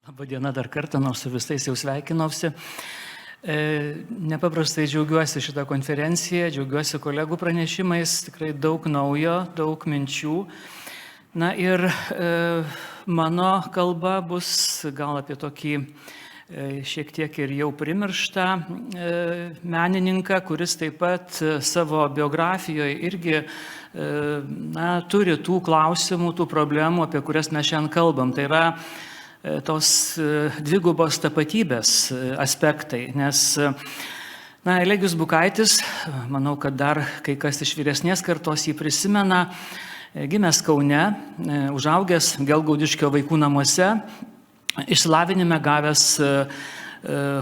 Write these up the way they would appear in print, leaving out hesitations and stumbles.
Labadiena dar kartą, nors su visais jau sveikinausi. Nepaprastai džiaugiuosi šitą konferenciją, džiaugiuosi kolegų pranešimais, tikrai daug naujo, daug minčių. Na ir mano kalba bus gal apie tokį šiek tiek ir jau primirštą menininką, kuris taip pat savo biografijoje irgi turi tų klausimų, tų problemų, apie kurias mes šiandien kalbam. Tai yra tos dvigubos tapatybės aspektai, nes Elegijus Bukaitis, manau, kad dar kai kas iš vyresnės kartos jį prisimena, gimęs Kaune, užaugęs Gelgaudiškio vaikų namuose, išsilavinime gavęs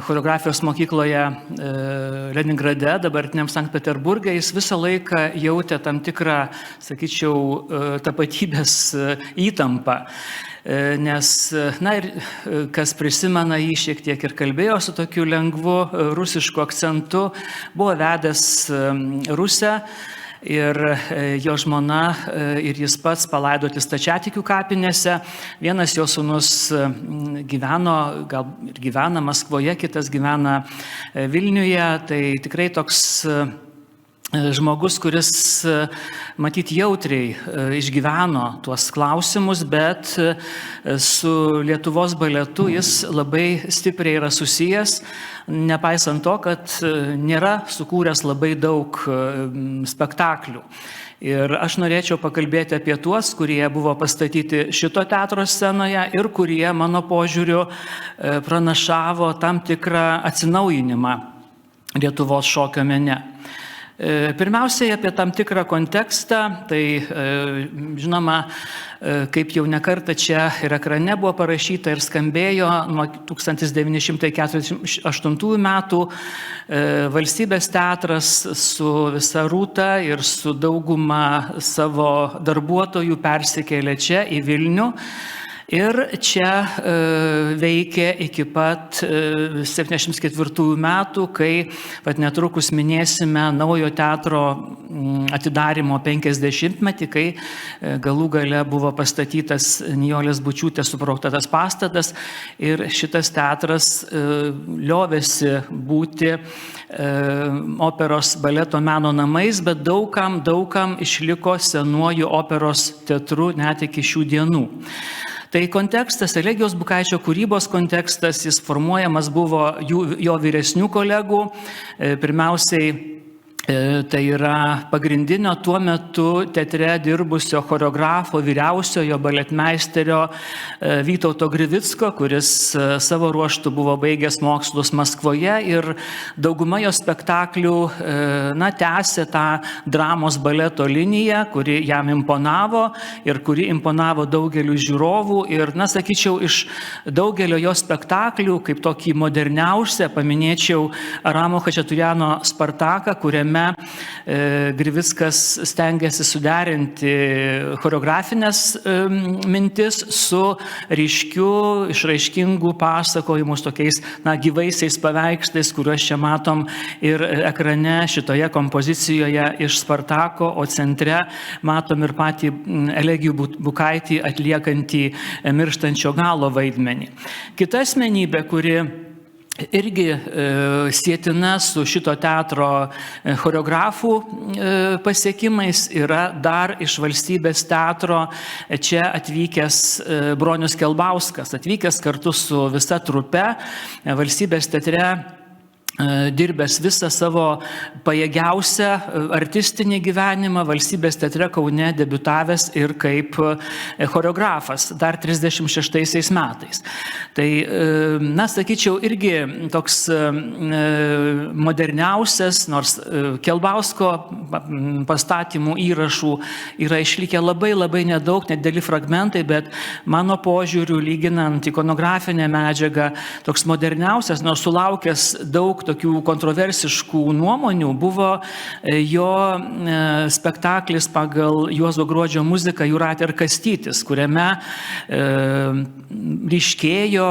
choreografijos mokykloje Leningrade, dabartiniam Sankt Peterburge, jis visą laiką jautė tam tikrą, sakyčiau, tapatybės įtampą. Nes, ir kas prisimena jį šiek tiek ir kalbėjo su tokiu lengvu rusišku akcentu, buvo vedęs Rusę ir jo žmona ir jis pats palaidoti stačiatikių kapinėse. Vienas jo sūnus gyveno, gal ir gyvena Maskvoje, kitas gyvena Vilniuje. Tai tikrai toks žmogus, kuris matyt jautriai išgyveno tuos klausimus, bet su Lietuvos baletu jis labai stipriai yra susijęs, nepaisant to, kad nėra sukūręs labai daug spektaklių. Ir aš norėčiau pakalbėti apie tuos, kurie buvo pastatyti šito teatro scenoje ir kurie, mano požiūriu, pranašavo tam tikrą atsinaujinimą Lietuvos šokio mene. Pirmiausiai apie tam tikrą kontekstą, tai žinoma, kaip jau nekartą čia ir ekrane buvo parašyta ir skambėjo, nuo 1948 metų Valstybės teatras su visa rūta ir su dauguma savo darbuotojų persikėlė čia į Vilnių. Ir čia veikė iki pat 74 metų, kai netrukus minėsime naujo teatro atidarymo 50-metį, kai galų gale buvo pastatytas Nijolės Bučiūtės suprojektuotas pastatas ir šitas teatras liovėsi būti operos baleto meno namais, bet daugam išliko senuoju operos teatru net iki šių dienų. Tai kontekstas, Elegijaus Bukaičio kūrybos kontekstas, jis formuojamas buvo jo vyresnių kolegų, pirmiausiai tai yra pagrindinio tuo metu teatre dirbusio choreografo, vyriausiojo baletmeisterio Vytauto Grivicko, kuris savo ruožtu buvo baigęs mokslus Maskvoje ir dauguma jo spektaklių tęsė tą dramos baleto liniją, kuri jam imponavo ir kuri imponavo daugeliu žiūrovų. Ir, sakyčiau, iš daugelio jo spektaklių, kaip tokį moderniausią, paminėčiau Aramo Chačaturiano Spartaką, kuriame Grivickas stengiasi suderinti choreografinės mintis su ryškiu, išraiškingu pasakojimus tokiais gyvaisiais paveikslais, kuriuos čia matom ir ekrane šitoje kompozicijoje iš Spartako, o centre matom ir patį Elegijų Bukaitį atliekantį mirštančio galo vaidmenį. Kita asmenybė, kuri irgi sietina su šito teatro choreografų pasiekimais, yra dar iš Valstybės teatro čia atvykęs Bronius Kelbauskas, atvykęs kartu su visa trupe Valstybės teatre, dirbęs visą savo pajėgiausią artistinį gyvenimą, Valstybės teatre Kaune debiutavęs ir kaip choreografas dar 36 metais. Tai, sakyčiau, irgi toks moderniausias, nors Kelbausko pastatymų įrašų yra išlikę labai nedaug, nedideli fragmentai, bet mano požiūriu, lyginant ikonografinę medžiagą, toks moderniausias, nors sulaukęs daug tokių kontroversiškų nuomonių, buvo jo spektaklis pagal Juozo Gruodžio muziką Jūratė ir Kastytis, kuriame ryškėjo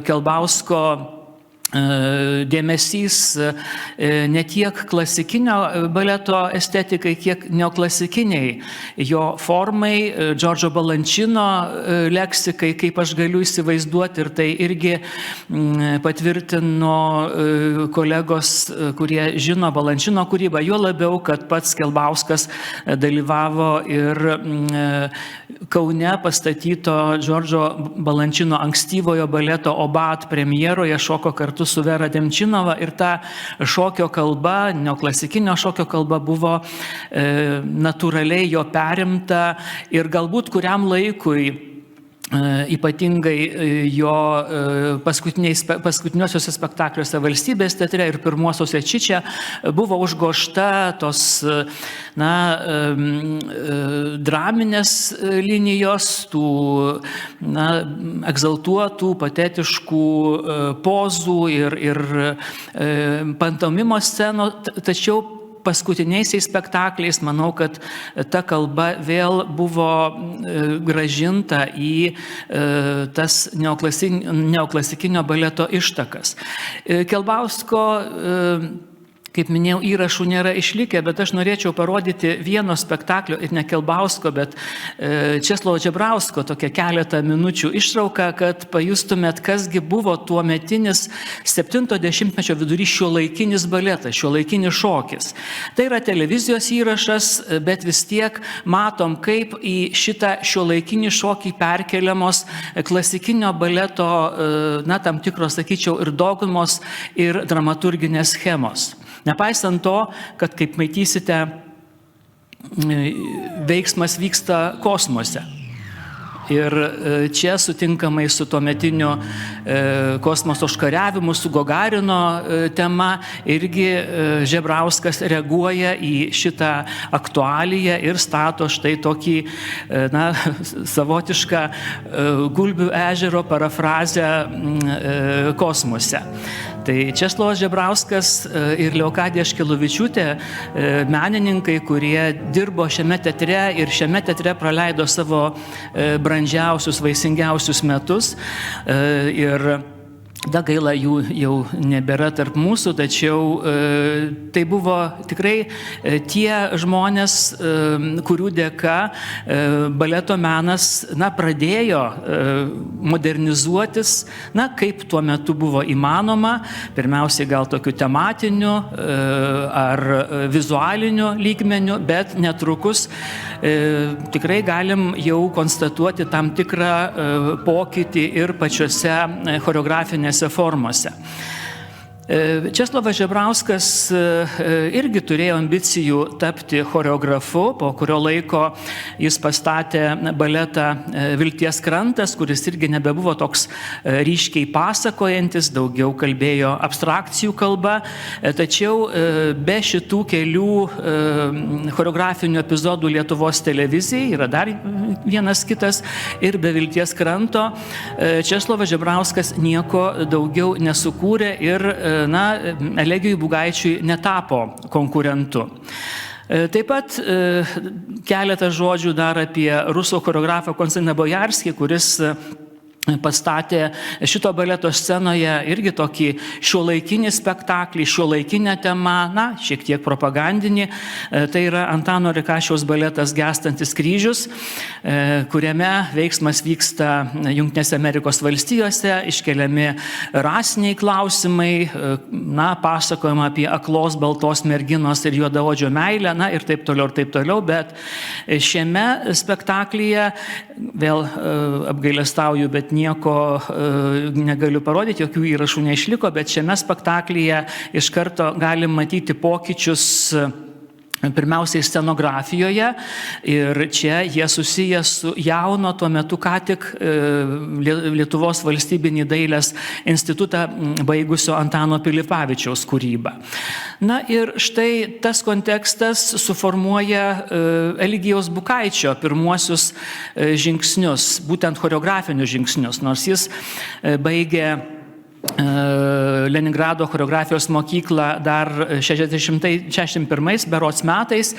Kelbausko dėmesys ne tiek klasikinio baleto estetikai, kiek neoklasikiniai jo formai, Džordžo Balančino leksikai, kaip aš galiu įsivaizduoti, ir tai irgi patvirtino kolegos, kurie žino Balančino kūrybą, juo labiau, kad pats Kelbauskas dalyvavo ir Kaune pastatyto Džordžo Balančino ankstyvojo baleto Obat premjeroje, šoko kartu su Vera Demčinova, ir ta šokio kalba, neoklasikinio šokio kalba buvo natūraliai jo perimta ir galbūt kuriam laikui, ypatingai jo paskutiniuosiuose spektakliuose Valstybės teatre ir pirmuosiuose Čiče, buvo užgožta tos draminės linijos, tų egzaltuotų, patetiškų pozų ir pantomimo scenų, tačiau paskutiniaisiais spektakliais, manau, kad ta kalba vėl buvo gražinta į tas neoklasikinio baleto ištakas. Kelbausko, kaip minėjau, įrašų nėra išlikę, bet aš norėčiau parodyti vieno spektaklio, ir ne Kelbausko, bet Česlovo Žebrausko tokią keletą minučių ištrauką, kad pajustumėt, kasgi buvo tuometinis 70-mečio vidury šiuolaikinis baletas, šiuolaikinis šokis. Tai yra televizijos įrašas, bet vis tiek matom, kaip į šitą šiuolaikinį šokį perkeliamos klasikinio baleto, tam tikros, sakyčiau, ir dogmos, ir dramaturginės schemos. Nepaisant to, kad, kaip matysite, veiksmas vyksta kosmose. Ir čia sutinkamai su tuometiniu kosmoso užkariavimu, su Gagarino tema, irgi Žebrauskas reaguoja į šitą aktualiją ir stato štai tokį savotišką Gulbių ežero parafrazę kosmose. Tai Česlovas Žebrauskas ir Leokadija Škelovičiūtė, menininkai, kurie dirbo šiame teatre ir šiame teatre praleido savo brandžiausius, vaisingiausius metus. Ir gaila, jų jau nebėra tarp mūsų, tačiau tai buvo tikrai tie žmonės, kurių dėka baleto menas pradėjo modernizuotis, kaip tuo metu buvo įmanoma, pirmiausiai gal tokiu tematiniu ar vizualiniu lygmeniu, bet netrukus tikrai galim jau konstatuoti tam tikrą pokytį ir pačiose choreografinėse formose. Česlovas Žebrauskas irgi turėjo ambicijų tapti choreografu, po kurio laiko jis pastatė baletą Vilties krantas, kuris irgi nebebuvo toks ryškiai pasakojantis, daugiau kalbėjo abstrakcijų kalba, tačiau be šitų kelių choreografinių epizodų Lietuvos televizijai, yra dar vienas kitas, ir be Vilties kranto, Česlovas Žebrauskas nieko daugiau nesukūrė ir Elegijui Bugaičiui netapo konkurentu. Taip pat keletą žodžių dar apie rusų choreografą Konstantiną Bojarskį, kuris pastatė šito baleto scenoje irgi tokį šiuolaikinį spektaklį, šiuolaikinę temą, šiek tiek propagandinį. Tai yra Antano Rekašiaus baletas Gęstantis kryžius, kuriame veiksmas vyksta Jungtinėse Amerikos valstijose, iškeliami rasiniai klausimai, pasakojama apie aklos baltos merginos ir juodaodžio meilę, ir taip toliau, bet šiame spektaklyje, vėl apgailestauju, bet nieko negaliu parodyti, jokių įrašų neišliko, bet šiame spektaklyje iš karto galim matyti pokyčius pirmiausiai scenografijoje, ir čia jie susiję su jauno tuo metu ką tik Lietuvos valstybinį dailės institutą baigusio Antano Pilipavičiaus kūrybą. Ir štai tas kontekstas suformuoja Eligijaus Bukaičio pirmuosius žingsnius, būtent choreografinius žingsnius, nors jis baigė Leningrado choreografijos mokyklą dar 61 berods metais,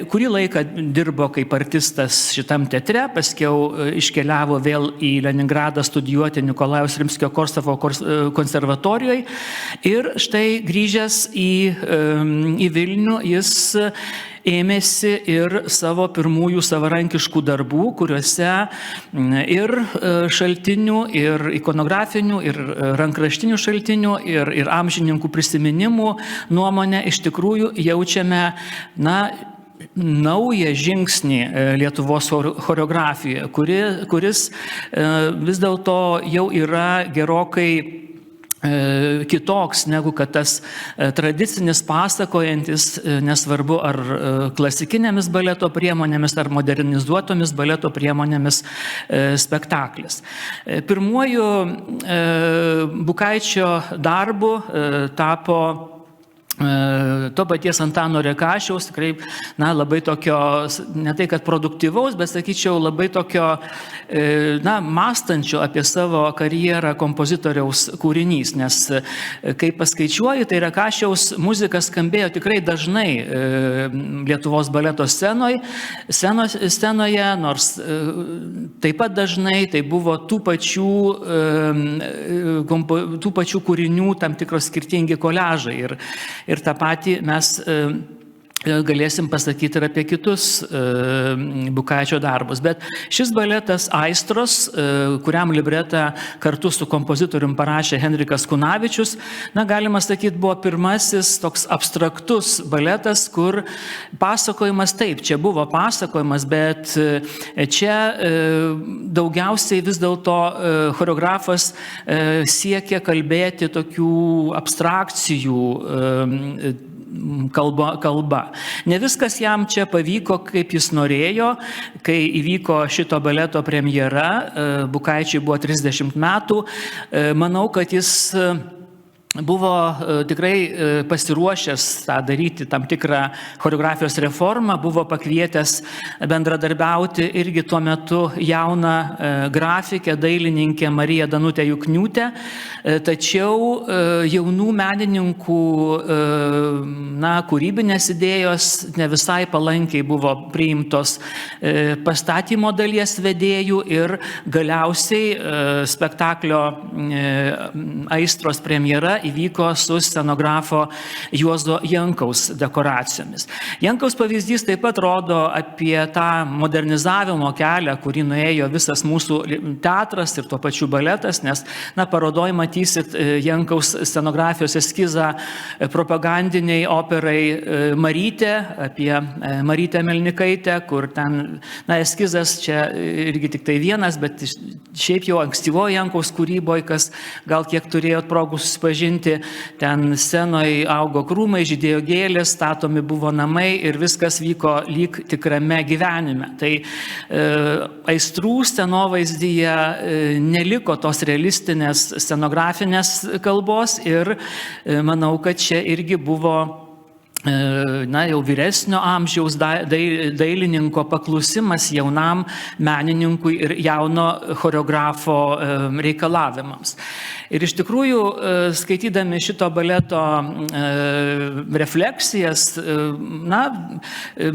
kurį laiką dirbo kaip artistas šitam teatre, paskiau iškeliavo vėl į Leningradą studijuoti Nikolajaus Rimskio-Korsakovo konservatorijoje ir štai grįžęs į Vilnių jis ėmėsi ir savo pirmųjų savarankiškų darbų, kuriuose ir šaltinių, ir ikonografinių, ir rankraštinių šaltinių, ir amžininkų prisiminimų nuomonę iš tikrųjų jaučiame, naują žingsnį Lietuvos choreografijoje, kuris vis dėlto jau yra gerokai kitoks negu kad tas tradicinis pasakojantis, nesvarbu ar klasikinėmis baleto priemonėmis, ar modernizuotomis baleto priemonėmis spektaklis. Pirmuoju Bukaičio darbu tapo to paties Antano Rekašiaus, tikrai, labai tokio, ne tai kad produktyvaus, bet sakyčiau, labai tokio, mąstančio apie savo karjerą kompozitoriaus kūrinys, nes kai paskaičiuoju, tai Rekašiaus muzika skambėjo tikrai dažnai Lietuvos baleto scenoje, nors taip pat dažnai tai buvo tų pačių kūrinių tam tikros skirtingi koliažai. Ir tą patį mes galėsim pasakyti ir apie kitus Bukaičio darbus. Bet šis baletas Aistros, kuriam libretą kartu su kompozitorium parašė Henrikas Kunavičius, galima sakyti, buvo pirmasis toks abstraktus baletas, kur pasakojimas, taip, čia buvo pasakojimas, bet čia daugiausiai vis dėlto choreografas siekia kalbėti tokių abstrakcijų kalba. Ne viskas jam čia pavyko, kaip jis norėjo, kai įvyko šito baleto premjera, Bukaičiui buvo 30 metų, manau, kad jis buvo tikrai pasiruošęs tą daryti tam tikrą choreografijos reformą, buvo pakvietęs bendradarbiauti irgi tuo metu jauną grafikę, dailininkę Mariją Danutę Jukniūtę, tačiau jaunų menininkų kūrybinės idėjos ne visai palankiai buvo priimtos pastatymo dalies vedėjų ir galiausiai spektaklio Aistros premjera įvyko su scenografo Juozo Jankaus dekoracijomis. Jankaus pavyzdys taip pat rodo apie tą modernizavimo kelią, kurį nuėjo visas mūsų teatras ir tuo pačiu baletas, nes parodoj matysit Jankaus scenografijos eskizą propagandiniai operai Marytė, apie Marytę Melnikaitę, kur ten, eskizas čia irgi tik tai vienas, bet šiaip jau ankstyvoje Jankaus kūryboje, kas gal kiek turėjot progų susipažinti, ten scenoje augo krūmai, žydėjo gėlės, statomi buvo namai ir viskas vyko lyg tikrame gyvenime. Tai Aistrų scenovaizdyje neliko tos realistinės scenografinės kalbos ir manau, kad čia irgi buvo jau vyresnio amžiaus dailininko paklusimas jaunam menininkui ir jauno choreografo reikalavimams. Ir iš tikrųjų, skaitydami šito baleto refleksijas,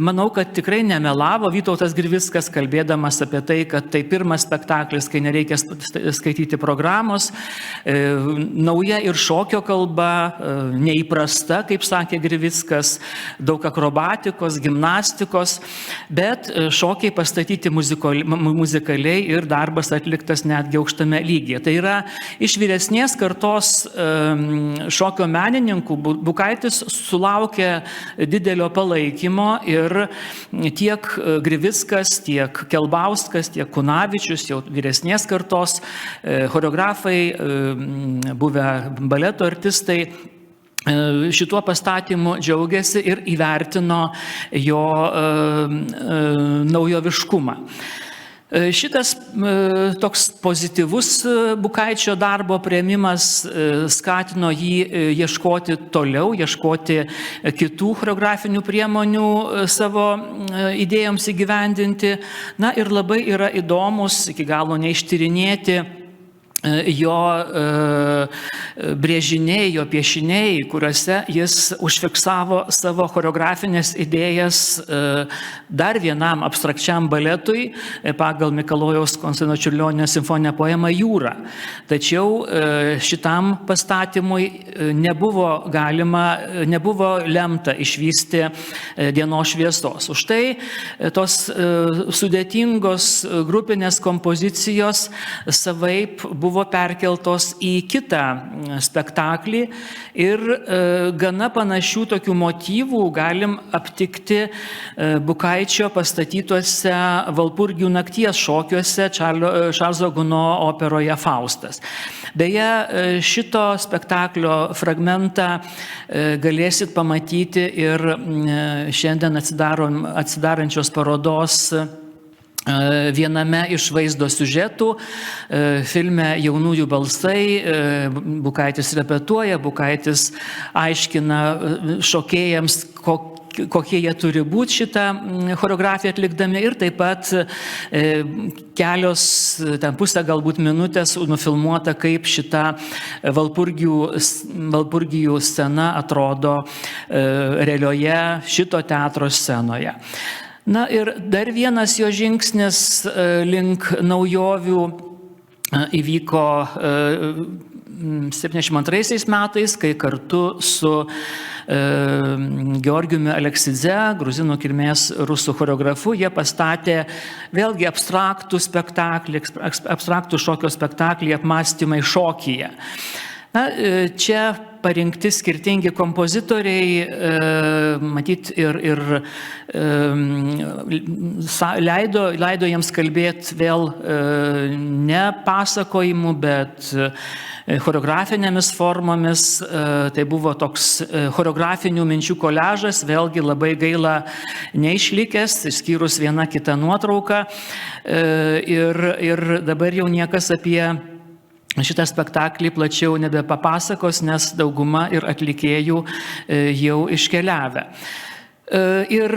manau, kad tikrai nemelavo Vytautas Grivickas, kalbėdamas apie tai, kad tai pirmas spektaklis, kai nereikia skaityti programos, nauja ir šokio kalba, neįprasta, kaip sakė Grivickas, daug akrobatikos, gimnastikos, bet šokiai pastatyti muzikaliai ir darbas atliktas netgi aukštame lygyje. Tai yra iš vyresnės kartos šokio menininkų Bukaitis sulaukė didelio palaikymo ir tiek Grivickas, tiek Kelbauskas, tiek Kunavičius, jau vyresnės kartos choreografai, buvę baleto artistai, šituo pastatymu džiaugiasi ir įvertino jo naujoviškumą. Šitas toks pozityvus Bukaičio darbo priėmimas skatino jį ieškoti toliau, ieškoti kitų choreografinių priemonių savo idėjoms įgyvendinti. Ir labai yra įdomus, iki galo neištyrinėti jo brėžiniai, jo piešiniai, kuriuose jis užfiksavo savo choreografinės idėjas dar vienam abstrakčiam baletui pagal Mikalojaus Konstantino Čiurlionio simfoninę poemą Jūra. Tačiau šitam pastatymui nebuvo lemta išvysti dienos šviesos. Už tai tos sudėtingos grupinės kompozicijos savaip buvo perkeltos į kitą spektaklį ir gana panašių tokių motyvų galim aptikti Bukaičio pastatytuose Valpurgių nakties šokiuose Čarlzo Guno operoje Faustas. Beje, šito spektaklio fragmentą galėsit pamatyti ir šiandien atsidarančios parodos viename iš vaizdo siužetų, filme Jaunųjų balsai, Bukaitis repetuoja, Bukaitis aiškina šokėjams, kokie jie turi būti šitą choreografiją atlikdami ir taip pat kelios, ten pusę galbūt minutės nufilmuota, kaip šita Valpurgijų scena atrodo realioje šito teatro scenoje. Na ir dar vienas jo žingsnis link naujovių įvyko 72 metais, kai kartu su Georgijumi Aleksidze, gruzinų kilmės rusų choreografu, jie pastatė vėlgi abstraktų šokio spektaklį Apmąstymai šokyje. Na, čia parinkti skirtingi kompozitoriai, matyt, ir leido jiems kalbėti vėl ne pasakojimu, bet choreografinėmis formomis. Tai buvo toks choreografinių minčių koliažas, vėlgi labai gaila neišlikęs, išskyrus vieną kitą nuotrauką. Ir dabar jau niekas apie šitą spektaklį plačiau nebepapasakos, nes dauguma ir atlikėjų jau iškeliavę. Ir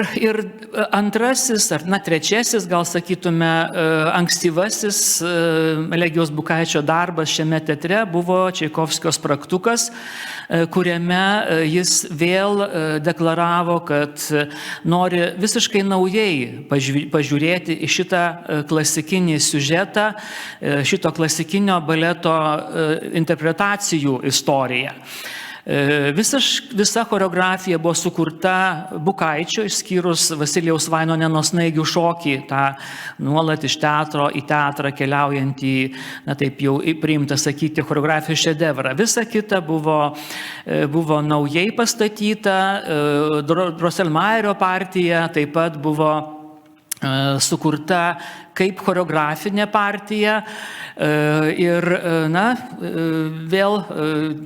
antrasis, ar trečiasis, gal sakytume, ankstyvasis Elegijos Bukaičio darbas šiame teatre buvo Čaikovskio Spragtukas, kuriame jis vėl deklaravo, kad nori visiškai naujai pažiūrėti į šitą klasikinį siužetą, šito klasikinio baleto interpretacijų istoriją. Visa choreografija buvo sukurta Bukaičio, išskyrus Vasilijaus Vainoneno Snaigių šokį, tą nuolat iš teatro į teatrą keliaujantį, na taip jau priimta sakyti, choreografijos šedevrą. Visa kita buvo naujai pastatyta, Drosselmayerio partija taip pat buvo sukurta kaip choreografinė partija ir, na, vėl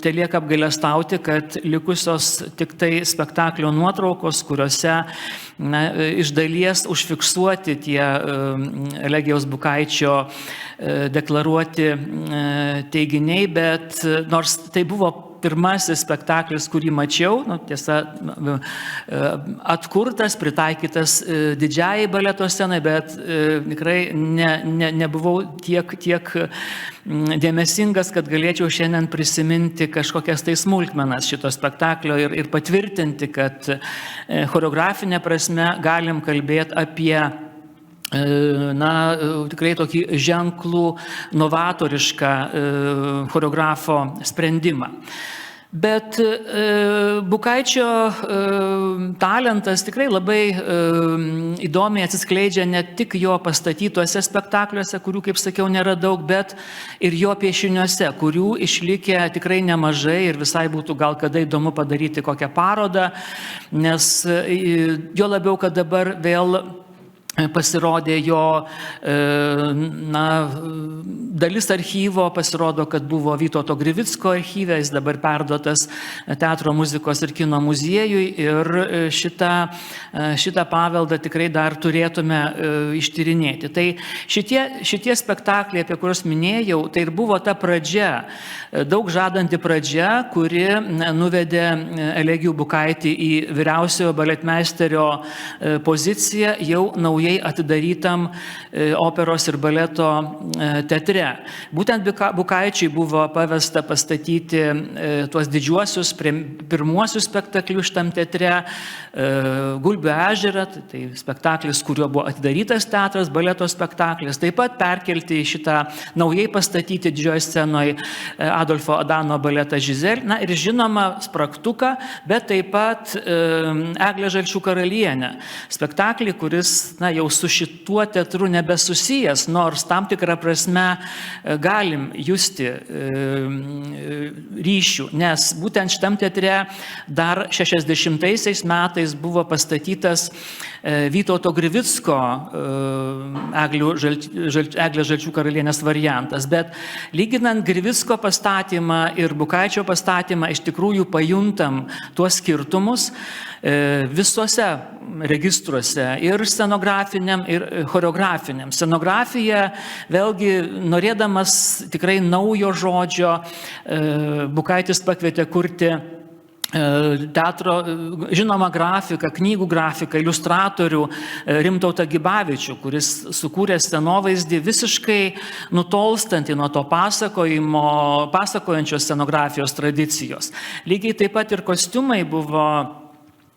telieka apgailestauti, kad likusios tik tai spektaklio nuotraukos, kuriuose, na, iš dalies užfiksuoti tie Elegijaus Bukaičio deklaruoti teiginiai, bet nors tai buvo pirmasis spektaklis, kurį mačiau, tiesa, atkurtas, pritaikytas didžiajai baleto scenai, bet tikrai nebuvau tiek dėmesingas, kad galėčiau šiandien prisiminti kažkokias tai smulkmenas šito spektaklio ir patvirtinti, kad choreografinė prasme galim kalbėti apie, na, tikrai tokį ženklų, novatorišką choreografo sprendimą. Bet Bukaičio talentas tikrai labai įdomiai atsiskleidžia ne tik jo pastatytuose spektakliuose, kurių, kaip sakiau, nėra daug, bet ir jo piešiniuose, kurių išlikę tikrai nemažai ir visai būtų gal kada įdomu padaryti kokią parodą, nes jo labiau, kad dabar vėl pasirodė jo, na, dalis archyvo, pasirodo, kad buvo Vytauto Grivicko archyve, jis dabar perduotas Teatro muzikos ir kino muziejui ir šitą paveldą tikrai dar turėtume ištyrinėti. Tai šitie spektakliai, apie kuriuos minėjau, tai ir buvo ta pradžia, daug žadanti pradžia, kuri nuvedė Elegijų Bukaitį į vyriausiojo baletmeisterio poziciją jau nauja naujai atidarytam operos ir baleto teatre. Būtent Bukaičiui buvo pavesta pastatyti tuos didžiuosius pirmuosius spektaklius šitam teatre, Gulbių ežerą, tai spektaklis, kuriuo buvo atidarytas teatras, baleto spektaklis, taip pat perkelti į šitą naujai pastatyti didžioje scenoje Adolfo Adano baletą Žizel, na ir žinoma Spragtuką, bet taip pat Eglę Žalčių karalienę. Spektaklį, kuris jau su šituo teatru nebesusijęs, nors tam tikrą prasme galim justi ryšių, nes būtent šitam teatre dar 60-aisiais metais buvo pastatytas Vytauto Grivicko Eglė Žalčių karalienės variantas. Bet lyginant Grivicko pastatymą ir Bukaičio pastatymą, iš tikrųjų pajuntam tuos skirtumus visuose registruose, ir scenografiniam, ir choreografiniam. Scenografija, vėlgi, norėdamas tikrai naujo žodžio, Bukaitis pakvietė kurti teatro, žinoma grafiką, knygų grafiką, iliustratorių Rimtautą Gibavičių, kuris sukūrė scenovaizdį visiškai nutolstantį nuo to pasakojančios scenografijos tradicijos. Lygiai taip pat ir kostiumai buvo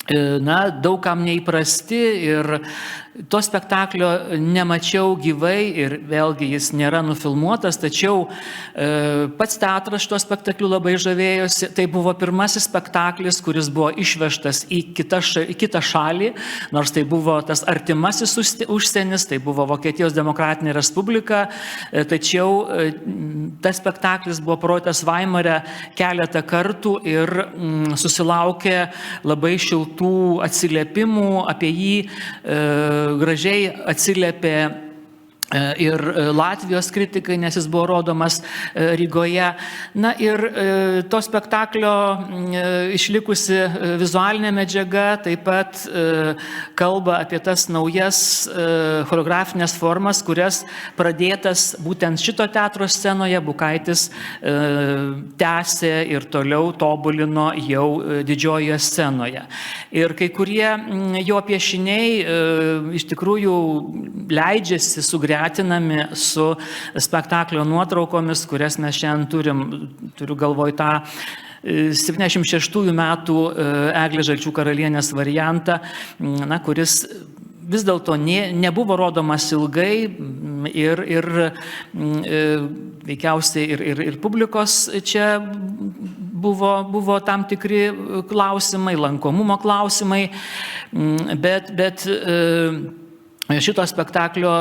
daug kam neįprasti ir to spektaklio nemačiau gyvai ir vėlgi jis nėra nufilmuotas, tačiau pats teatras šito spektakliu labai žavėjosi. Tai buvo pirmasis spektaklis, kuris buvo išvežtas į kitą šalį, nors tai buvo tas artimasis užsienis, tai buvo Vokietijos Demokratinė Respublika, tačiau tas spektaklis buvo parodytas Vaimare keletą kartų ir susilaukė labai šiltų atsiliepimų, apie jį gražiai atsiliepė ir Latvijos kritikai, nes jis buvo rodomas Rygoje. Na ir to spektaklio išlikusi vizualinė medžiaga taip pat kalba apie tas naujas choreografinės formas, kurias pradėtas būtent šito teatro scenoje Bukaitis tęsė ir toliau tobulino jau didžiojoje scenoje. Ir kai kurie jo piešiniai iš tikrųjų leidžiasi sugretinami su spektaklio nuotraukomis, kurias mes šiandien turiu galvoj tą 76 metų Eglės Žalčių karalienės variantą, kuris vis dėlto nebuvo rodomas ilgai ir veikiausiai ir publikos čia buvo tam tikri klausimai, lankomumo klausimai, bet šito spektaklio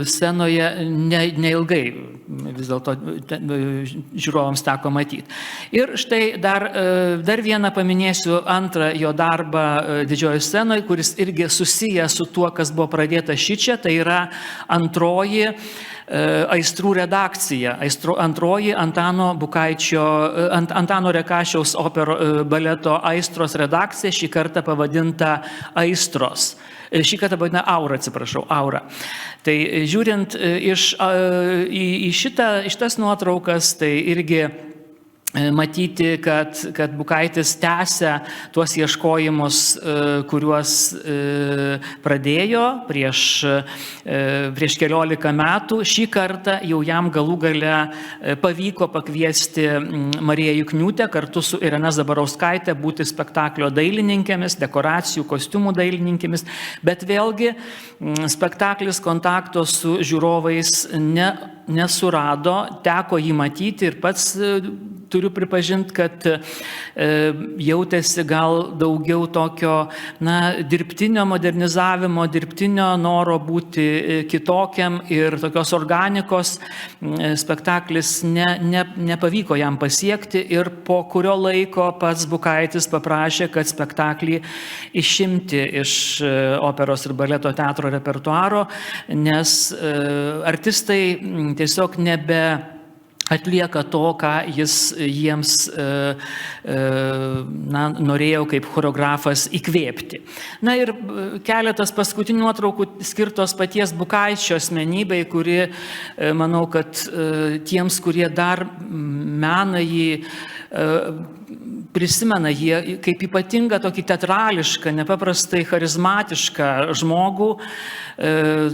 scenoje neilgai vis dėlto žiūrovams teko matyti. Ir štai dar vieną paminėsiu, antrą jo darbą didžiojoje scenoje, kuris irgi susijęs su tuo, kas buvo pradėta šičia, tai yra antroji Aistrų redakcija, antroji Antano Rekašiaus baleto Aistros redakcija, šį kartą pavadinta Aistros. Šį kartą pavadina Aura, atsiprašau, Aura. Tai žiūrint į šitas nuotraukas, tai irgi matyti, kad Bukaitis tęsia tuos ieškojimus, kuriuos pradėjo prieš 14 metų. Šį kartą jau jam galų gale pavyko pakviesti Mariją Jukniūtę kartu su Irena Zabarauskaitė būti spektaklio dailininkėmis, dekoracijų, kostiumų dailininkėmis, bet vėlgi spektaklis kontakto su žiūrovais nesurado, teko jį matyti ir pats turiu pripažinti, kad jautėsi gal daugiau tokio dirbtinio modernizavimo, dirbtinio noro būti kitokiam ir tokios organikos spektaklis nepavyko jam pasiekti ir po kurio laiko pats Bukaitis paprašė, kad spektaklį išimti iš operos ir baleto teatro repertuaro, nes artistai tiesiog atlieka to, ką jis jiems norėjo kaip choreografas įkvėpti. Na ir keletas paskutinių nuotraukų skirtos paties Bukaičio asmenybei, kuri, manau, kad tiems, kurie dar mena jį, prisimena jie kaip ypatingą tokį teatrališką, nepaprastai charizmatišką žmogų,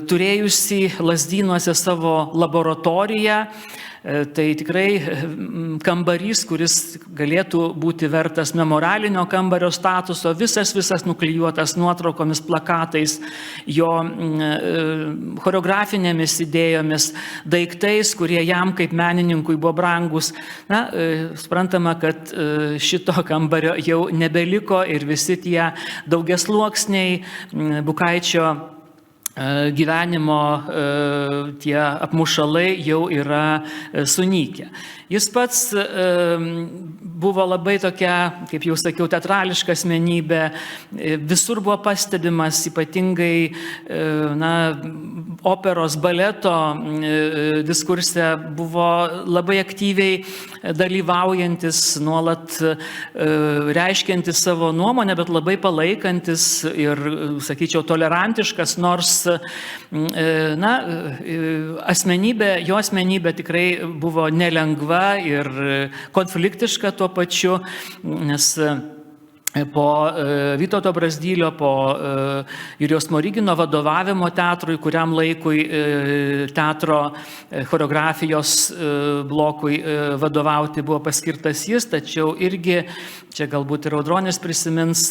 turėjusi Lazdynuose savo laboratoriją. Tai tikrai kambarys, kuris galėtų būti vertas memorialinio kambario statuso, visas nuklijuotas nuotraukomis, plakatais, jo choreografinėmis idėjomis, daiktais, kurie jam kaip menininkui buvo brangus. Na, suprantama, kad šito kambario jau nebeliko ir visi tie daugiasluoksniai Bukaičio gyvenimo tie apmušalai jau yra sunykę. Jis pats buvo labai tokia, kaip jau sakiau, teatrališka asmenybė, visur buvo pastebimas, ypatingai operos, baleto diskurse buvo labai aktyviai dalyvaujantis, nuolat reiškiantis savo nuomonę, bet labai palaikantis ir, sakyčiau, tolerantiškas, nors jo asmenybė tikrai buvo nelengva ir konfliktiška tuo pačiu, nes po Vytauto Brazdylio, po Jurijaus Smorigino vadovavimo teatrui, kuriam laikui teatro choreografijos blokui vadovauti buvo paskirtas jis, tačiau irgi, čia galbūt ir Audronis prisimins,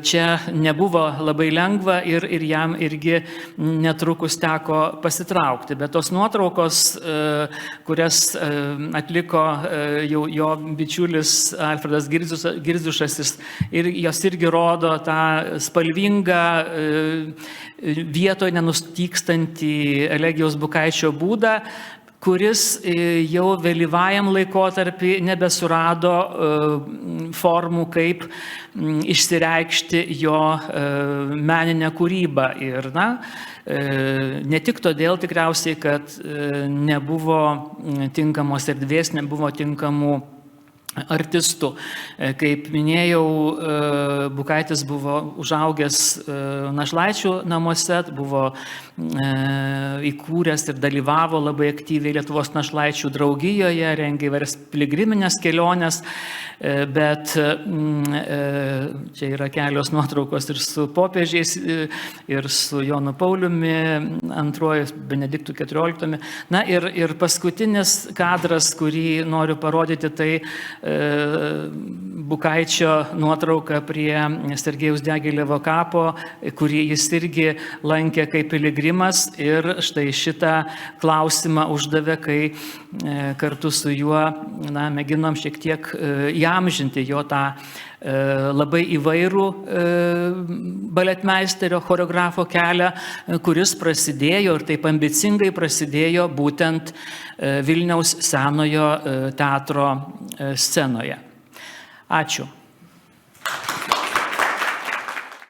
čia nebuvo labai lengva ir jam irgi netrukus teko pasitraukti. Bet tos nuotraukos, kurias atliko jau jo bičiulis Alfredas Girdziušas, ir jos irgi rodo tą spalvingą, vietoje nenustykstantį Elegijaus Bukaičio būdą, kuris jau vėlyvajam laikotarpį nebesurado formų, kaip išsireikšti jo meninę kūrybą. Ir ne tik todėl tikriausiai, kad nebuvo tinkamos erdvės, nebuvo tinkamų artistų. Kaip minėjau, Bukaitis buvo užaugęs našlaičių namuose, buvo įkūręs ir dalyvavo labai aktyviai Lietuvos našlaičių draugijoje, rengė įvairias piligriminės keliones, bet čia yra kelios nuotraukos ir su popiežiais, ir su Jonu Pauliumi II, Benediktu XIV. Na ir paskutinis kadras, kurį noriu parodyti, tai Bukaičio nuotrauka prie Sergejaus Diagilevo kapo, kurį jis irgi lankė kaip piligrimas, ir štai šitą klausimą uždavė, kai kartu su juo mėginom šiek tiek įamžinti jo tą labai įvairų baletmeisterio, choreografo kelią, kuris prasidėjo ir taip ambicingai prasidėjo būtent Vilniaus Senojo teatro scenoje. Ačiū.